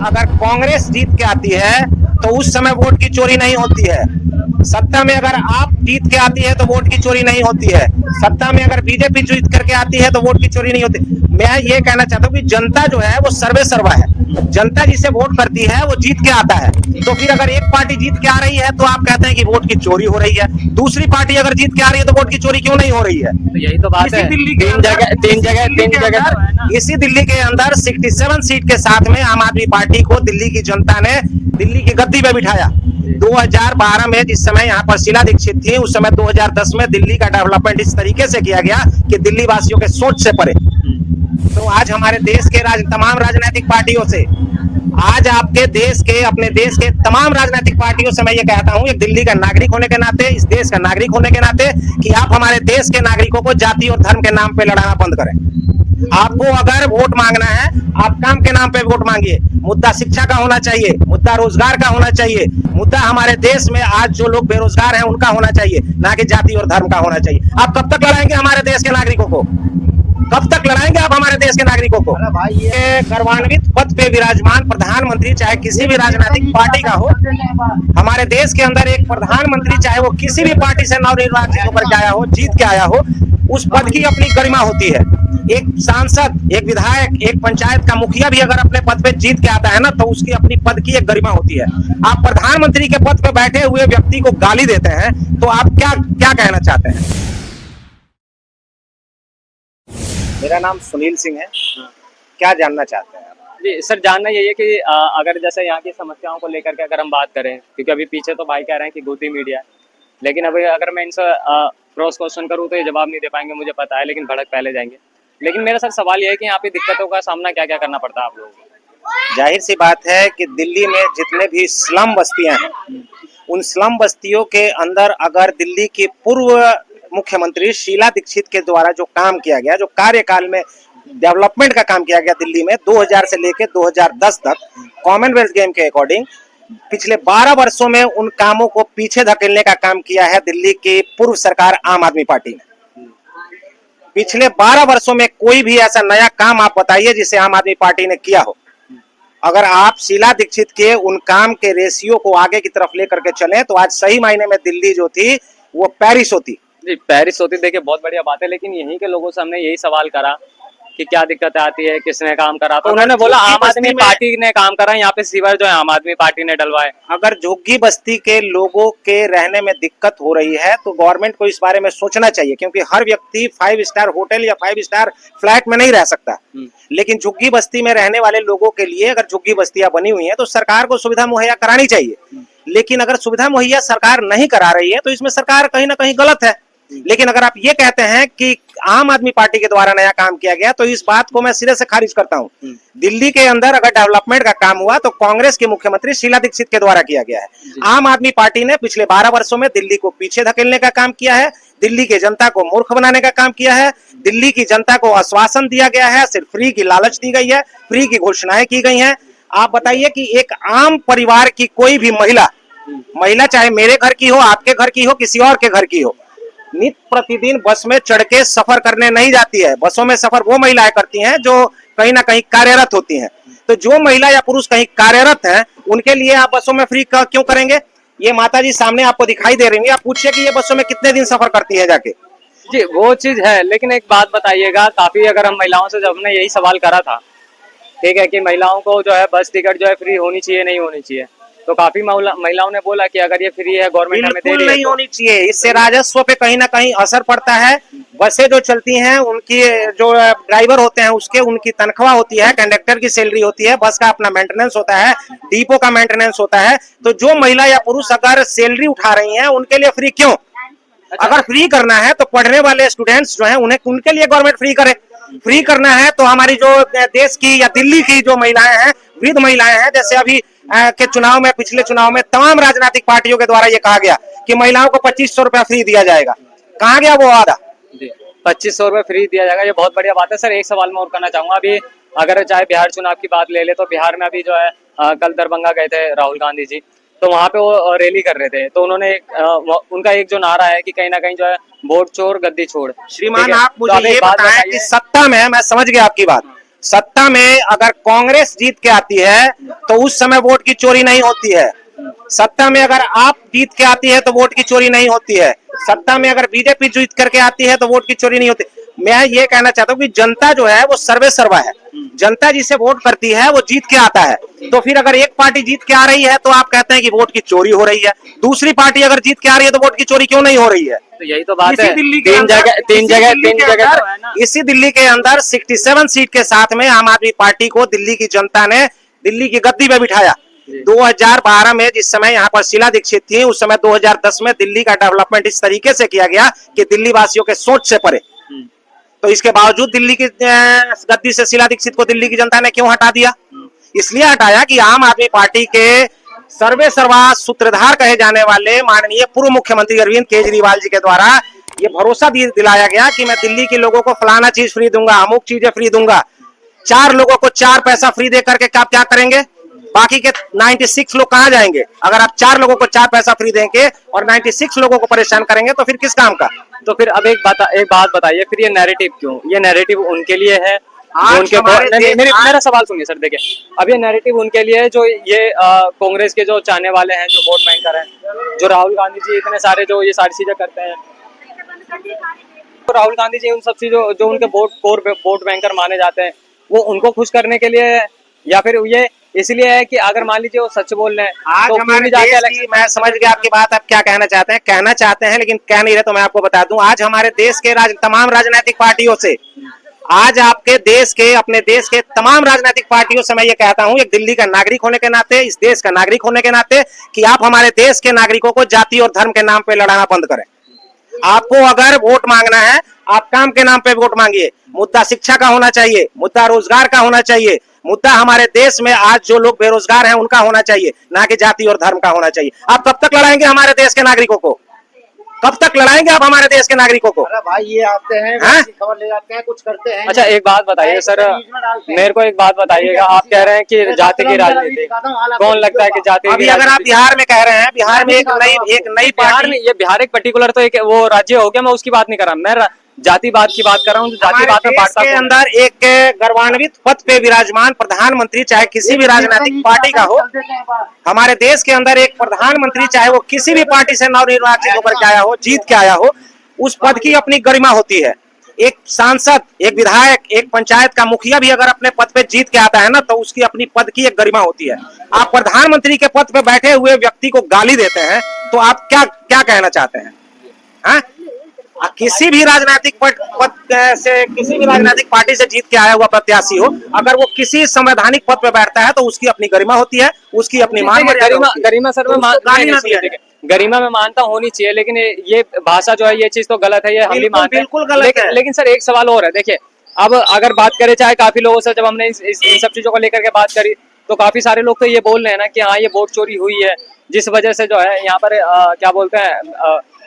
अगर कांग्रेस जीत के आती है तो उस समय वोट की चोरी नहीं होती है। सत्ता में अगर आप जीत के आती है तो वोट की चोरी नहीं होती है। सत्ता में अगर बीजेपी जीत करके आती है तो वोट की चोरी नहीं होती। मैं ये कहना चाहता हूँ कि जनता जो है वो सर्वे सर्वा है। जनता जिसे वोट करती है वो जीत के आता है। तो फिर अगर एक पार्टी जीत के आ रही है तो आप कहते हैं कि वोट की चोरी हो रही है, दूसरी पार्टी अगर जीत के आ रही है तो वोट की चोरी क्यों नहीं हो रही है? तो यही तो बात है। इसी दिल्ली के अंदर 67 सीट के साथ में आम आदमी पार्टी को दिल्ली की जनता ने दिल्ली की गद्दी पे बिठाया। 2012 में जिस समय यहाँ पर शीला दीक्षित थी, उस समय 2010 में दिल्ली का डेवलपमेंट इस तरीके से किया गया कि दिल्ली वासियों के सोच से परे। तो आज हमारे देश के तमाम राजनीतिक पार्टियों से, आज आपके देश के, अपने देश के तमाम राजनीतिक पार्टियों से मैं ये कहता हूँ, एक दिल्ली का नागरिक होने के नाते, इस देश का नागरिक होने के नाते, कि आप हमारे देश के नागरिकों को जाति और धर्म के नाम पे लड़ाना बंद करें। आपको अगर वोट मांगना है, आप काम के नाम पे वोट मांगिए। मुद्दा शिक्षा का होना चाहिए, मुद्दा रोजगार का होना चाहिए, मुद्दा हमारे देश में आज जो लोग बेरोजगार हैं उनका होना चाहिए, ना कि जाति और धर्म का होना चाहिए। आप कब तक लड़ाएंगे हमारे देश के नागरिकों को? कब तक लड़ाएंगे आप हमारे देश के नागरिकों को? ये गौरवान्वित पद पे विराजमान प्रधानमंत्री चाहे किसी भी राजनीतिक पार्टी का हो, हमारे देश के अंदर एक प्रधानमंत्री चाहे वो किसी भी पार्टी से नवनिर्वाचित होकर के आया हो, जीत के आया हो, उस पद की अपनी गरिमा होती है। एक सांसद, एक विधायक, एक पंचायत का मुखिया भी अगर अपने पद पे जीत के आता है ना, तो उसकी अपनी पद की एक गरिमा होती है। आप प्रधानमंत्री के पद पे बैठे हुए व्यक्ति को गाली देते हैं, तो आप क्या क्या कहना चाहते हैं? मेरा नाम सुनील सिंह है। क्या जानना चाहते हैं? जी सर, जानना यही है कि अगर जैसे यहाँ की समस्याओं को लेकर के अगर हम बात करें, क्योंकि अभी पीछे तो भाई कह रहे हैं कि गोदी मीडिया है, लेकिन अभी अगर मैं इनसे क्रॉस क्वेश्चन करूँ तो ये जवाब नहीं दे पाएंगे, मुझे पता है, लेकिन भड़क पहले जाएंगे। लेकिन मेरा सर सवाल ये है कि यहाँ पे दिक्कतों का सामना क्या क्या करना पड़ता है आप लोगों को? जाहिर सी बात है कि दिल्ली में जितने भी स्लम बस्तियां हैं, उन स्लम बस्तियों के अंदर अगर दिल्ली की पूर्व मुख्यमंत्री शीला दीक्षित के द्वारा जो काम किया गया, जो कार्यकाल में डेवलपमेंट का काम किया गया दिल्ली में 2000 से लेकर 2010 तक, कॉमनवेल्थ गेम के अकॉर्डिंग पिछले 12 वर्षों में उन कामों को पीछे धकेलने का काम किया है दिल्ली की पूर्व सरकार आम आदमी पार्टी ने। पिछले 12 वर्षों में कोई भी ऐसा नया काम आप बताइए जिसे आम आदमी पार्टी ने किया हो। अगर आप शीला दीक्षित के उन काम के रेशियो को आगे की तरफ लेकर के चलें तो आज सही मायने में दिल्ली जो थी वो पेरिस होती। जी पेरिस होती, देखिए बहुत बढ़िया बात है, लेकिन यहीं के लोगों से हमने यही सवाल करा कि क्या दिक्कत आती है, किसने काम करा, तो उन्होंने बोला आम आदमी पार्टी ने काम करा, यहाँ पे सीवर जो है आम आदमी पार्टी ने डलवाए। अगर झुग्गी बस्ती के लोगों के रहने में दिक्कत हो रही है तो गवर्नमेंट को इस बारे में सोचना चाहिए, क्योंकि हर व्यक्ति 5 स्टार होटल या 5 स्टार फ्लैट में नहीं रह सकता। लेकिन झुग्गी बस्ती में रहने वाले लोगों के लिए अगर झुग्गी बस्तियां बनी हुई हैं तो सरकार को सुविधा मुहैया करानी चाहिए। लेकिन अगर सुविधा मुहैया सरकार नहीं करा रही है तो इसमें सरकार कहीं ना कहीं गलत है। लेकिन अगर आप ये कहते हैं कि आम आदमी पार्टी के द्वारा नया काम किया गया, तो इस बात को मैं सिरे से खारिज करता हूं। दिल्ली के अंदर अगर डेवलपमेंट का काम हुआ तो कांग्रेस के मुख्यमंत्री शीला दीक्षित के द्वारा किया गया है। आम आदमी पार्टी ने पिछले 12 वर्षों में दिल्ली को पीछे धकेलने का काम किया है, दिल्ली की जनता को मूर्ख बनाने का काम किया है। दिल्ली की जनता को आश्वासन दिया गया है, सिर्फ फ्री की लालच दी गई है, फ्री की घोषणाएं की गई हैं। आप बताइए कि एक आम परिवार की कोई भी महिला चाहे मेरे घर की हो, आपके घर की हो, किसी और के घर की हो, नित्य प्रतिदिन बस में चढ़ के सफर करने नहीं जाती है। बसों में सफर वो महिलाएं करती हैं जो कहीं ना कहीं कार्यरत होती हैं। तो जो महिला या पुरुष कहीं कार्यरत हैं, उनके लिए आप बसों में फ्री क्यों करेंगे? ये माता जी सामने आपको दिखाई दे रही है, आप पूछिए कि ये बसों में कितने दिन सफर करती है जाके। जी वो चीज है, लेकिन एक बात बताइएगा, काफी अगर हम महिलाओं से जब हमने यही सवाल करा था, ठीक है, कि महिलाओं को जो है बस टिकट जो है फ्री होनी चाहिए, नहीं होनी चाहिए, तो काफी महिलाओं ने बोला कि अगर ये फ्री है गवर्नमेंट हमें दे रही है, नहीं होनी चाहिए। इससे राजस्व पे कहीं ना कहीं असर पड़ता है। बसें जो चलती हैं उनकी जो ड्राइवर होते हैं उसके उनकी तनख्वाह होती है, कंडक्टर की सैलरी होती है, बस का अपना मेंटेनेंस होता है, डिपो का मेंटेनेंस होता है। तो जो महिला या पुरुष अगर सैलरी उठा रही हैं उनके लिए फ्री क्यों? अगर फ्री करना है तो पढ़ने वाले स्टूडेंट्स जो हैं उन्हें, उनके लिए गवर्नमेंट फ्री करे। फ्री करना है तो हमारी जो देश की या दिल्ली की जो महिलाएं हैं, वृद्ध महिलाएं हैं, जैसे अभी के चुनाव में, पिछले चुनाव में तमाम राजनीतिक पार्टियों के द्वारा ये कहा गया कि महिलाओं को 2500 रुपया फ्री दिया जाएगा। कहाँ गया वो वादा? 2500 रुपये फ्री दिया जाएगा, ये बहुत बढ़िया बात है। सर एक सवाल मैं और करना चाहूंगा, अभी अगर चाहे बिहार चुनाव की बात ले ले तो बिहार में अभी जो है कल दरभंगा गए थे राहुल गांधी जी, तो वहाँ पे वो रैली कर रहे थे, तो उन्होंने उनका एक जो नारा है कि कहीं ना कहीं जो है वोट चोर गद्दी छोड़। श्रीमान आप मुझे ये बताएं कि सत्ता में, मैं समझ गया आपकी बात, सत्ता में अगर कांग्रेस जीत के आती है तो उस समय वोट की चोरी नहीं होती है। सत्ता में अगर आप जीत के आती है तो वोट की चोरी नहीं होती है। सत्ता में अगर बीजेपी जीत करके आती है तो वोट की चोरी नहीं होती। मैं ये कहना चाहता हूँ कि जनता जो है वो सर्वे सर्वा है। जनता जिसे वोट करती है वो जीत के आता है। तो फिर अगर एक पार्टी जीत के आ रही है तो आप कहते हैं कि वोट की चोरी हो रही है, दूसरी पार्टी अगर जीत के आ रही है तो वोट की चोरी क्यों नहीं हो रही है? तो यही तो बात है। तीन जगह इसी दिल्ली के अंदर 67 सीट के साथ में आम आदमी पार्टी को दिल्ली की जनता ने दिल्ली की गद्दी पे बिठाया। 2012 में जिस समय यहाँ पर शीला दीक्षित थी, उस समय 2010 में दिल्ली का डेवलपमेंट इस तरीके से किया गया कि दिल्ली वासियों के सोच से परे। तो इसके बावजूद दिल्ली की गद्दी से शीला दीक्षित को दिल्ली की जनता ने क्यों हटा दिया? इसलिए हटाया कि आम आदमी पार्टी के सर्वे सर्वा सूत्रधार कहे जाने वाले माननीय पूर्व मुख्यमंत्री अरविंद केजरीवाल जी के द्वारा ये भरोसा दिलाया गया कि मैं दिल्ली के लोगों को फलाना चीज फ्री दूंगा, अमुक चीजें फ्री दूंगा। 4 लोगों को 4 पैसा फ्री दे करके क्या करेंगे? बाकी के 96 लोग कहां जाएंगे? अगर आप 4 लोगों को 4 पैसा फ्री देंगे और 96 लोगों को परेशान करेंगे तो फिर किस काम का? तो फिर अब एक बात बताइए, फिर ये नैरेटिव क्यों? ये नैरेटिव उनके लिए है उनके मेरा सवाल सुनिए सर। देखिए, अब ये नैरेटिव उनके लिए है जो ये कांग्रेस के जो चाहने वाले हैं, जो वोट बैंकर हैं, जो राहुल गांधी जी इतने सारे जो ये सारी चीजें करते हैं, तो राहुल गांधी जी उन सब चीजों जो उनके वोट बैंकर माने जाते हैं, वो उनको खुश करने के लिए है या फिर ये इसलिए है कि अगर मान लीजिए वो सच बोल रहे हैं आज तो हमारे देश की, मैं समझ गया आपकी बात, आप क्या कहना चाहते हैं लेकिन कह नहीं रहे। तो मैं आपको बता दूं, आज हमारे देश के तमाम राजनीतिक पार्टियों से, आज आपके देश के, अपने देश के तमाम राजनीतिक पार्टियों से मैं ये कहता हूं, एक दिल्ली का नागरिक होने के नाते, इस देश का नागरिक होने के नाते, कि आप हमारे देश के नागरिकों को जाति और धर्म के नाम पे लड़ाना बंद करें। आपको अगर वोट मांगना है, आप काम के नाम पे वोट मांगिए। मुद्दा शिक्षा का होना चाहिए, मुद्दा रोजगार का होना चाहिए, मुद्दा हमारे देश में आज जो लोग बेरोजगार हैं उनका होना चाहिए, ना कि जाति और धर्म का होना चाहिए। आप कब तक लड़ाएंगे हमारे देश के नागरिकों को? कब तक लड़ाएंगे आप हमारे देश के नागरिकों को? अरे भाई, ये आते हैं, खबर ले जाते हैं, कुछ करते हैं। अच्छा, एक बात बताइए सर, मेरे को एक बात बताइएगा। आप कह रहे हैं कि जाति की राजनीति, कौन लगता है कि जाति की? अगर आप बिहार में कह रहे हैं, बिहार में एक नई बिहार में, ये बिहार एक पर्टिकुलर तो एक वो राज्य हो गया, मैं उसकी बात नहीं कर रहा, मैं जातिवाद की बात कर रहा हूँ। जातिवाद में बांटता के अंदर एक गौरवान्वित पद पे विराजमान प्रधानमंत्री, चाहे किसी भी राजनीतिक पार्टी का हो, हमारे देश के अंदर एक प्रधानमंत्री, चाहे वो किसी भी पार्टी से नवनिर्वाचित होकर के आया हो, जीत के आया हो, उस पद की अपनी गरिमा होती है। एक सांसद, एक विधायक, एक पंचायत का मुखिया भी अगर अपने पद पे जीत के आता है ना, तो उसकी अपनी पद की एक गरिमा होती है। आप प्रधानमंत्री के पद पे बैठे हुए व्यक्ति को गाली देते हैं तो आप क्या कहना चाहते हैं? किसी भी राजनीतिक पद से, किसी भी राजनीतिक पार्टी से जीत के आया हुआ प्रत्याशी हो, अगर वो किसी संवैधानिक पद पे बैठता है तो उसकी अपनी गरिमा होती है, उसकी अपनी मान गरिमा सर, गरिमा में मानता होनी चाहिए, लेकिन ये भाषा जो है, ये चीज तो गलत है, ये हम भी मानते हैं, बिल्कुल गलत है। लेकिन सर एक सवाल और है, देखिए, अब अगर बात करें, चाहे काफी लोगों से जब हमने इन सब चीजों को लेकर के बात करी, तो काफी सारे लोग तो ये बोल रहे हैं ना कि हाँ, ये वोट चोरी हुई है, जिस वजह से जो है यहाँ पर क्या बोलते हैं,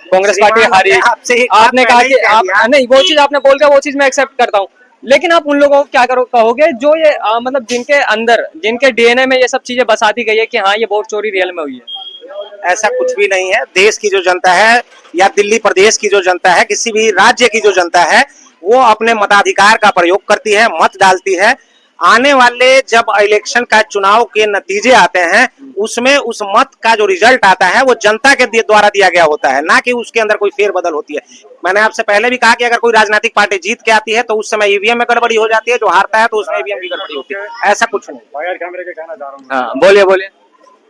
कांग्रेस पार्टी हारी। आपने कहा कि आप नहीं, वो चीज आपने बोल दिया, वो चीज मैं एक्सेप्ट करता हूँ, लेकिन आप उन लोगों को क्या कहोगे जो ये मतलब जिनके अंदर, जिनके डीएनए में ये सब चीजें बसाती गई है कि हाँ, ये वोट चोरी रियल में हुई है? ऐसा कुछ भी नहीं है। देश की जो जनता है या दिल्ली प्रदेश की जो जनता है, किसी भी राज्य की जो जनता है, वो अपने मताधिकार का प्रयोग करती है, मत डालती है। आने वाले जब इलेक्शन का, चुनाव के नतीजे आते हैं, उसमें उस मत का जो रिजल्ट आता है वो जनता के द्वारा दिया गया होता है, ना कि उसके अंदर कोई फेरबदल होती है। मैंने आपसे पहले भी कहा कि अगर कोई राजनीतिक पार्टी जीत के आती है तो उस समय ईवीएम में गड़बड़ी हो जाती है, जो हारता है तो उसमें ईवीएम की गड़बड़ी होती है। ऐसा कुछ नहीं। कैमरे के कहना चाह रहा हूँ। हाँ, बोलिए।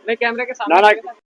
नहीं, कैमरे के सामने।